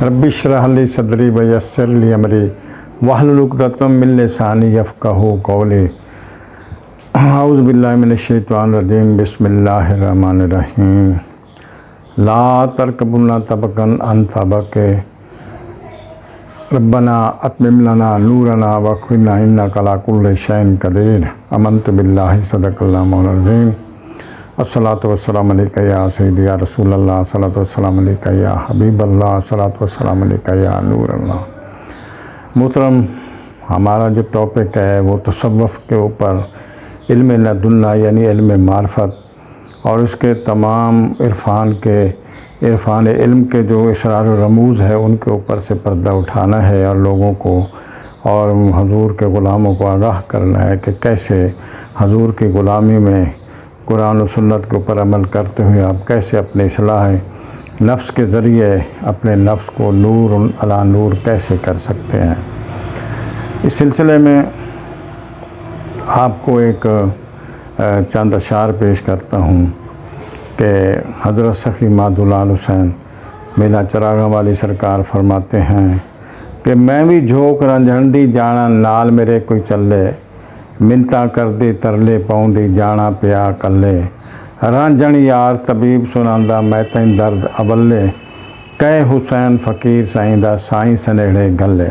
Rabbi इश्रह ली सदरी व यस्सिर ली अमरी वहलुल उक़दतम मिन लिसानी यफ़क़हू क़ौली। औज़ु बिल्लाहि मिनश शैतानिर रजीम। बिस्मिल्लाहिर रहमानिर रहीम। ला तरकबुना तबकन अन तबके रब्बना अतमिम लना नूरना वक़फिना इन्नका अला कुल्लि शैइन क़दीर। आमनतु बिल्लाहि सदक़ल्लाहु मौलाना अज़ीम। अस्सलातु वस्सलामु अलैका या सय्यदी या रसूलल्लाह, अस्सलातु वस्सलामु अलैका या हबीबल्लाह, अस्सलातु वस्सलामु अलैका या नूरल्लाह। मोहतरम, हमारा जो टॉपिक है वो तसव्वुफ़ के ऊपर इल्म लदुन्ना यानी इल्म मार्फत और उसके तमाम इरफ़ान इल्म के जो इसरार व रमूज़ है उनके ऊपर से पर्दा उठाना है और लोगों को और हजूर के ग़ुलामों को आगाह करना है कि कैसे हजूर की ग़ुलामी में कुरान और सुन्नत के ऊपर अमल करते हुए आप कैसे अपने इस्लाह नफ्स के ज़रिए अपने नफ्स को नूर अला नूर कैसे कर सकते हैं। इस सिलसिले में आपको एक चंद अशार पेश करता हूँ कि हज़रत सफ़ी मादुलाल हुसैन मेला चरागा वाली सरकार फरमाते हैं कि मैं भी झोंक रंझण दी जाना नाल मेरे कोई चले, मिन्ता कर दी तरले पाउंदी जाना पिया कल्ले, रांझण यार तबीब सुनांदा मैं तैं दर्द अबल्ले, कह हुसैन फ़कीर साईंदा साईं सनेड़े गले।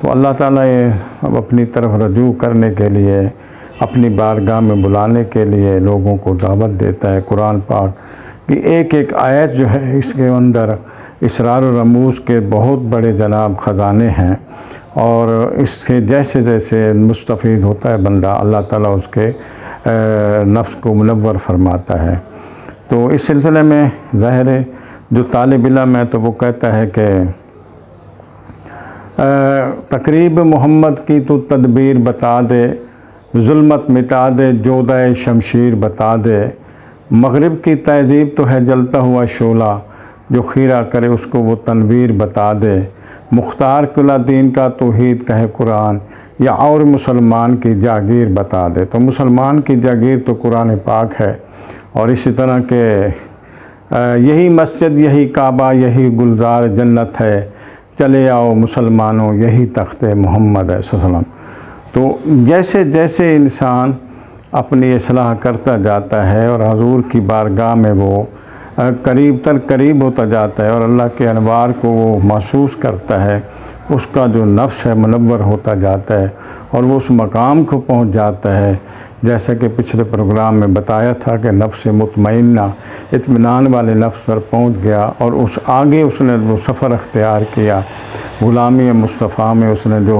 तो अल्लाह ताला ये अब अपनी तरफ रजू करने के लिए, अपनी बारगाह में बुलाने के लिए लोगों को दावत देता है। कुरान पाक की एक एक आयत जो है इसके अंदर इसरार व रमूज़ के बहुत बड़े जनाब ख़जाने हैं और इसके जैसे जैसे मुस्तफ़ीद होता है बंदा, अल्लाह ताला उसके नफ्स को मुनव्वर फरमाता है। तो इस सिलसिले में ज़ाहिर है जो तालिब इल्म है तो वो कहता है कि तकरीब मोहम्मद की तो तदबीर बता दे, जुल्मत मिटा दे, जोदाए शमशीर बता दे, मगरिब की तहज़ीब तो है जलता हुआ शोला, जो खीरा करे उसको वो तनवीर बता दे, मुख्तार कुला दीन का तौहीद कहे कुरान, या और मुसलमान की जागीर बता दे। तो मुसलमान की जागीर तो कुरान पाक है और इसी तरह के यही मस्जिद यही काबा यही गुलजार जन्नत है, चले आओ मुसलमानों यही तख्ते मोहम्मद है सल्लल्लाहु अलैहि वसल्लम। तो जैसे जैसे इंसान अपनी इस्लाह करता जाता है और हजूर की बारगाह में वो करीब तर करीब होता जाता है और अल्लाह के अनवार को वो महसूस करता है, उसका जो नफ्स है मुनव्वर होता जाता है और वो उस मकाम को पहुंच जाता है। जैसा कि पिछले प्रोग्राम में बताया था कि नफ्स मुतमइन्ना इत्मीनान वाले नफ्स पर पहुंच गया और उस आगे उसने वो सफ़र अख्तियार किया, ग़ुलामी मुस्तफ़ा में उसने जो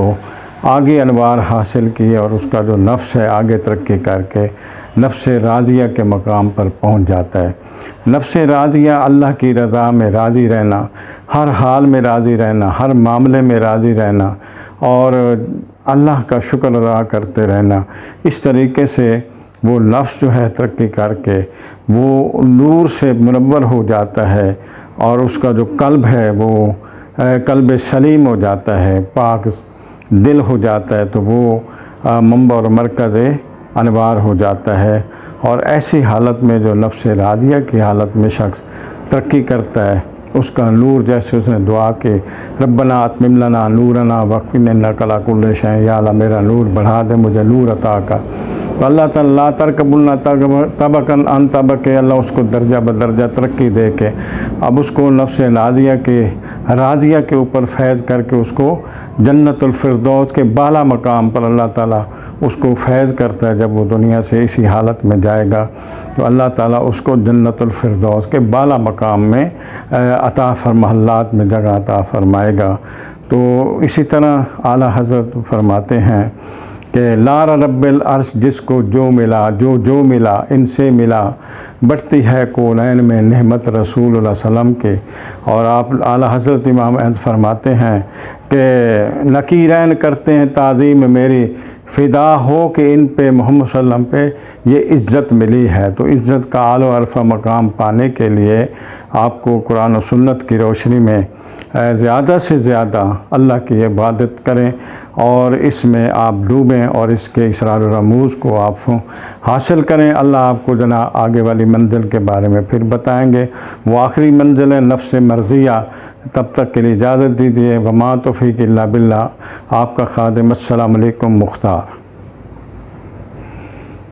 आगे अनवार हासिल किए और उसका जो नफ्स है आगे तरक्की करके नफ्स राज़िया के मकाम पर पहुंच जाता है। नफ्स राज़िया अल्लाह की रज़ा में राज़ी रहना, हर हाल में राज़ी रहना, हर मामले में राज़ी रहना और अल्लाह का शुक्र अदा करते रहना। इस तरीके से वो नफ्स जो है तरक्की करके वो नूर से मुनव्वर हो जाता है और उसका जो कल्ब है वो कल्ब सलीम हो जाता है, पाक दिल हो जाता है, तो वो मंबा और मरकज़ अनवार हो जाता है। और ऐसी हालत में जो नफ्स राज़िया की हालत में शख्स तरक्की करता है, उसका नूर जैसे उसने दुआ के रब्बना अतमिम लना नूरना वक़फिना इन्नका अला कुल्लि शैइन, या अल्लाह मेरा नूर बढ़ा दे, मुझे नूर अता कर। तो अल्लाह ताला तरकबुना तबकन अन तबके, अल्लाह उसको दर्जा बदर्जा तरक्की दे के अब उसको नफ्स राज़िया के ऊपर फैज़ करके उसको जन्नतुल फिरदौस के बाला मकाम पर अल्लाह ताला उसको फैज़ करता है। जब वो दुनिया से इसी हालत में जाएगा तो अल्लाह ताला उसको जन्नतुल फिरदौस के बाला मकाम में अता फरमाहल्लात में जगह अता फरमाएगा। तो इसी तरह आला हज़रत फरमाते हैं कि लारा रब्बिल अर्श जिसको जो मिला जो मिला इनसे मिला, बढ़ती है कौनैन में नेमत रसूलुल्लाह सल्लम के। और आप आला हज़रत इमाम अहमद फरमाते हैं कि नकीरैन करते हैं ताज़ीम मेरी, फ़िदा हो कि इन पे मोहम्मद सल्लम पे ये इज़्ज़त मिली है। तो इज़्ज़त का आलो अरफ़ा मकाम पाने के लिए आपको कुरान और सुन्नत की रोशनी में ज़्यादा से ज़्यादा अल्लाह की इबादत करें और इसमें आप डूबें और इसके इसरार व रमूज़ को आप हासिल करें। अल्लाह आपको जना आगे वाली मंजिल के बारे में फिर बताएंगे। वो आखिरी मंजिल है नफ्स मर्ज़िया, تب تک کے لیے اجازت دیجیے۔ وما توفیق الا باللہ، آپ کا خادم۔ السلام علیکم مختار۔